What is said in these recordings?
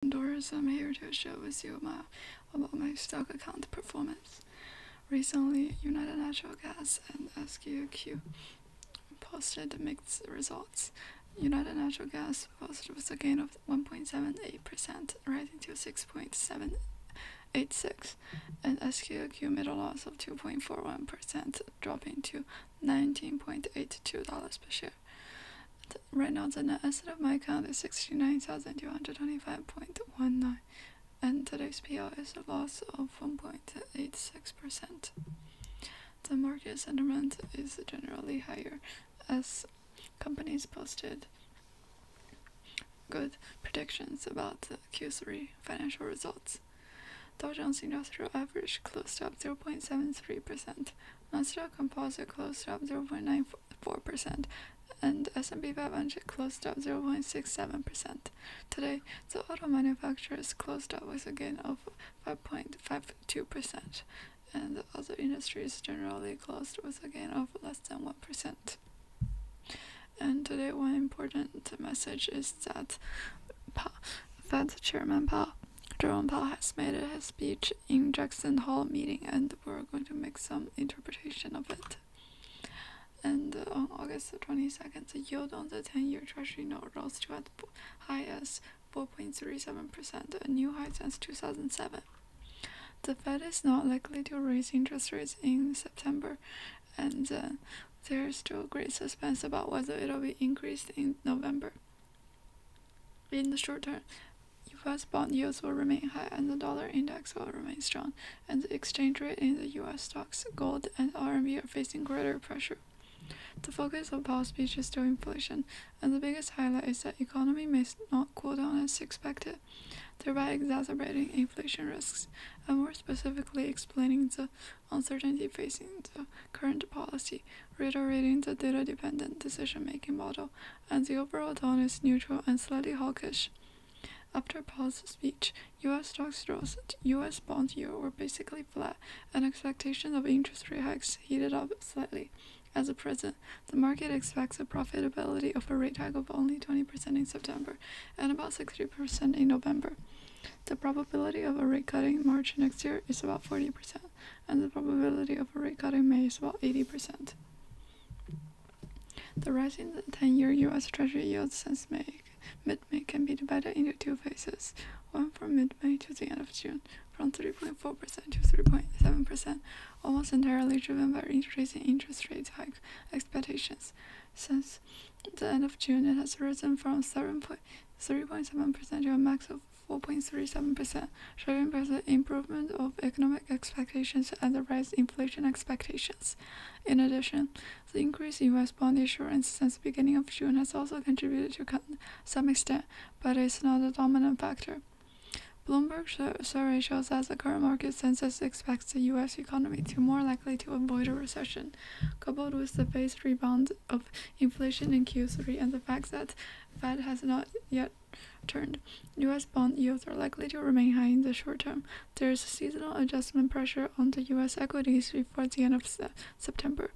Doors. I'm here to share with you about my stock account performance. Recently, United Natural Gas and SQQ posted mixed results. United Natural Gas posted with a gain of 1.78%, rising to 6.786, and SQQ made a loss of 2.41%, dropping to $19.82 per share. Right now, the net asset of my account is 69,225.19, and today's PL is a loss of 1.86%. The market sentiment is generally higher as companies posted good predictions about the Q3 financial results. Dow Jones Industrial Average closed up 0.73%, Nasdaq Composite closed up 0.94%, and S&P 500 closed up 0.67%. Today, the auto manufacturers closed up with a gain of 5.52%, and the other industries generally closed with a gain of less than 1%. And today, one important message is that Fed Chairman Jerome Powell has made his speech in Jackson Hole meeting, and we're going to make some interpretation of it. And on August 22nd, the yield on the 10-year Treasury note rose to as high as 4.37%, a new high since 2007. The Fed is not likely to raise interest rates in September, and there is still great suspense about whether it will be increased in November. In the short term, U.S. bond yields will remain high, and the dollar index will remain strong, and the exchange rate in the U.S. stocks, gold, and RMB are facing greater pressure. The focus of Powell's speech is still inflation, and the biggest highlight is that the economy may not cool down as expected, thereby exacerbating inflation risks, and more specifically explaining the uncertainty facing the current policy, reiterating the data-dependent decision-making model, and the overall tone is neutral and slightly hawkish. After Powell's speech, U.S. stocks rose, U.S. bond yields were basically flat, and expectations of interest rate hikes heated up slightly. At the present, the market expects a profitability of a rate hike of only 20% in September and about 60% in November. The probability of a rate cut in March next year is about 40%, and the probability of a rate cut in May is about 80%. The rise in the 10-year U.S. Treasury yield since mid-May can be divided into two phases, one from mid-May to the end of June, from 3.4% to 3.7%, almost entirely driven by increasing interest rate hike expectations. Since the end of June, it has risen from 3.7% to a max of 4.37%, showing both the improvement of economic expectations and the rise in inflation expectations. In addition, the increase in U.S. bond issuance since the beginning of June has also contributed to some extent, but is not a dominant factor. Bloomberg survey shows that the current market consensus expects the U.S. economy to more likely to avoid a recession, coupled with the phased rebound of inflation in Q3 and the fact that Fed has not yet turned. U.S. bond yields are likely to remain high in the short term. There is seasonal adjustment pressure on the U.S. equities before the end of September,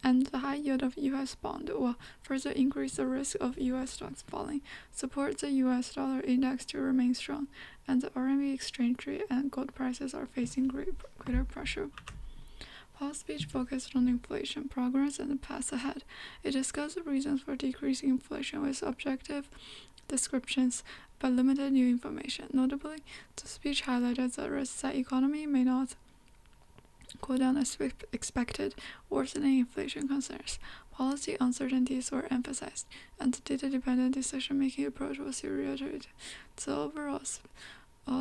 and the high yield of U.S. bond will further increase the risk of U.S. stocks falling, support the U.S. dollar index to remain strong, and the RMB exchange rate and gold prices are facing greater pressure. Powell's speech focused on inflation progress and the path ahead. It discussed the reasons for decreasing inflation with objective descriptions but limited new information. Notably, the speech highlighted the risk that the economy may not cool down as expected, worsening inflation concerns. Policy uncertainties were emphasized, and the data-dependent decision-making approach was reiterated. The overall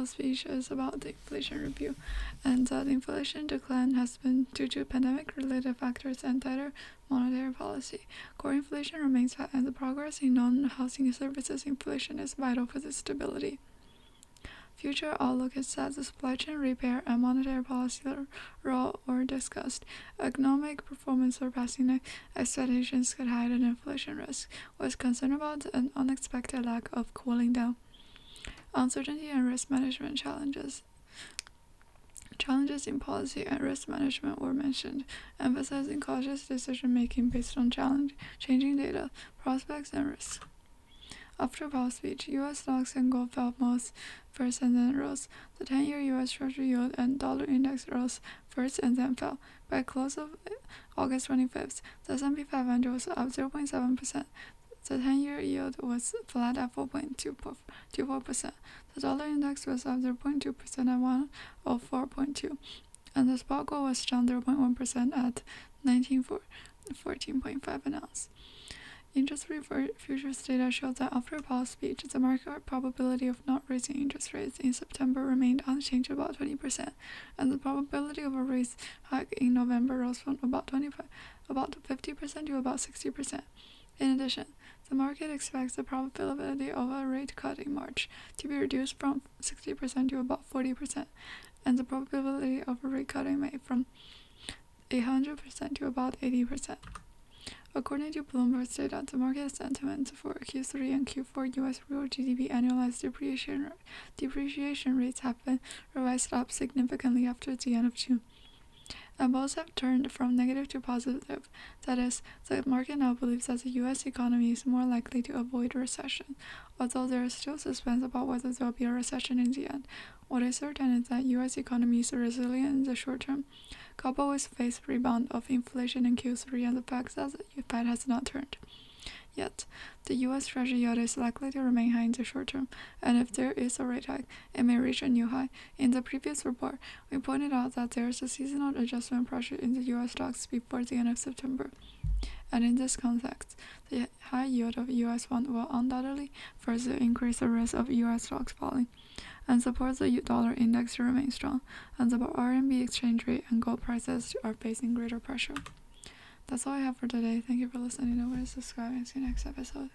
speech is about the inflation review, and that inflation decline has been due to pandemic-related factors and tighter monetary policy. Core inflation remains high, and the progress in non-housing services inflation is vital for the stability. Future outlook is that the supply chain repair and monetary policy role were discussed. Economic performance surpassing expectations could hide an inflation risk, with concern about an unexpected lack of cooling down. Uncertainty and risk management challenges in policy and risk management were mentioned, emphasizing cautious decision-making based on changing data, prospects, and risks. After Powell's speech, U.S. stocks and gold fell most first and then rose. The 10-year U.S. Treasury yield and dollar index rose first and then fell. By close of August 25th, the S&P 500 was up 0.7%. The 10-year yield was flat at 4.24%. The dollar index was up 0.2% at 104.2, and the spot gold was down 0.1% at 14.5 an ounce. Interest rate futures data showed that after Powell's speech, the market probability of not raising interest rates in September remained unchanged at about 20%, and the probability of a rate hike in November rose from about 50% to about 60%. In addition, the market expects the probability of a rate cut in March to be reduced from 60% to about 40%, and the probability of a rate cut in May from 100% to about 80%. According to Bloomberg's data, the market sentiment for Q3 and Q4 U.S. real GDP annualized depreciation rates have been revised up significantly after the end of June, and both have turned from negative to positive. That is, the market now believes that the U.S. economy is more likely to avoid a recession, although there is still suspense about whether there will be a recession in the end. What is certain is that U.S. economy is resilient in the short term, coupled with phased rebound of inflation in Q3 and the fact that the Fed has not turned. Yet, the U.S. Treasury yield is likely to remain high in the short term, and if there is a rate hike, it may reach a new high. In the previous report, we pointed out that there is a seasonal adjustment pressure in the U.S. stocks before the end of September. And in this context, the high yield of U.S. bond will undoubtedly further increase the risk of U.S. stocks falling, and support the dollar index to remain strong, and the RMB exchange rate and gold prices are facing greater pressure. That's all I have for today. Thank you for listening. Don't forget to subscribe and see you next episode.